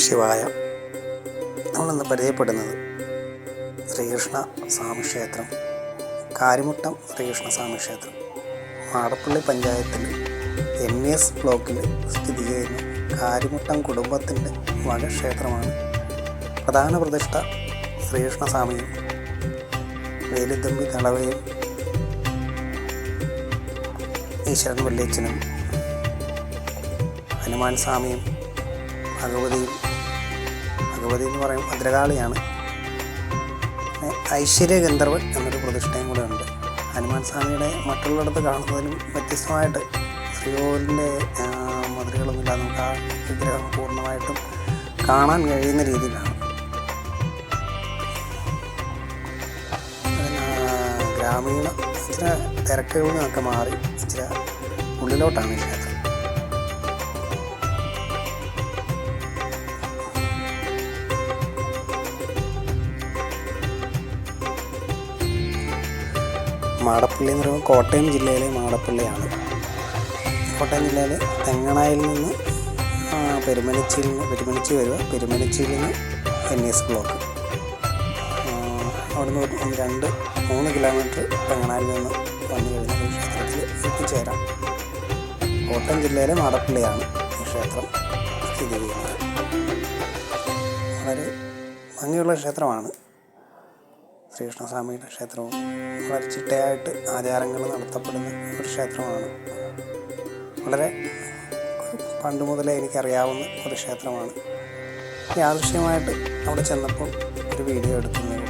ശിവായ. നമ്മളിന്ന് പരിചയപ്പെടുന്നത് ശ്രീകൃഷ്ണ സ്വാമി ക്ഷേത്രം, കാരിമുട്ടം ശ്രീകൃഷ്ണ സ്വാമി ക്ഷേത്രം മാടപ്പള്ളി പഞ്ചായത്തിൽ MES ബ്ലോക്കിൽ സ്ഥിതി ചെയ്യുന്ന കാരിമുട്ടം കുടുംബത്തിൻ്റെ വകക്ഷേത്രമാണ്. പ്രധാന പ്രതിഷ്ഠ ശ്രീകൃഷ്ണ സ്വാമിയും വേലുത്തമ്പി തളവയും ഈശ്വരൻ വല്യച്ഛനും ഹനുമാൻ സ്വാമിയും ഭഗവതി എന്ന് പറയും ഭദ്രകാളിയാണ്. ഐശ്വര്യ ഗന്ധർവൻ എന്നൊരു പ്രതിഷ്ഠയും കൂടെ ഉണ്ട്. ഹനുമാൻ സ്വാമിയുടെ മറ്റുള്ളിടത്ത് കാണുന്നതിലും വ്യത്യസ്തമായിട്ട് ശ്രീകോവിലിൻ്റെ മധുരകളൊന്നുമില്ല. നമുക്ക് ആ വിഗ്രഹം പൂർണ്ണമായിട്ടും കാണാൻ കഴിയുന്ന രീതിയിലാണ്. ഗ്രാമീണ ഇച്ചിരി തിരക്കുകളിൽ നിന്നൊക്കെ മാറി ഇച്ചിരി ഉള്ളിലോട്ടാണ് ക്ഷേത്രം. മാടപ്പള്ളി എന്ന് പറയുമ്പോൾ കോട്ടയം ജില്ലയിലെ മാടപ്പള്ളിയാണ്. കോട്ടയം ജില്ലയിലെ തെങ്ങണായിൽ നിന്ന് പെരുമനിച്ചി വരിക. പെരുമനിച്ചിയിൽ നിന്ന് MES ബ്ലോക്ക്. അവിടുന്ന് 2-3 കിലോമീറ്റർ തെങ്ങണായിൽ നിന്ന് വന്നു കഴിഞ്ഞാൽ ഈ ക്ഷേത്രത്തിൽ എത്തിച്ചേരാം. കോട്ടയം ജില്ലയിലെ മാടപ്പള്ളിയാണ് ഈ ക്ഷേത്രം സ്ഥിതി ചെയ്യുന്നത്. വളരെ ഭംഗിയുള്ള ക്ഷേത്രമാണ്. ശ്രീകൃഷ്ണസ്വാമിയുടെ ക്ഷേത്രവും വളരെ ചിട്ടയായിട്ട് ആചാരങ്ങൾ നടത്തപ്പെടുന്ന ഒരു ക്ഷേത്രമാണ്. വളരെ പണ്ട് മുതലേ എനിക്കറിയാവുന്ന ഒരു ക്ഷേത്രമാണ്. യാദൃശ്യമായിട്ട് അവിടെ ചെന്നപ്പോൾ ഒരു വീഡിയോ എടുക്കുന്നത്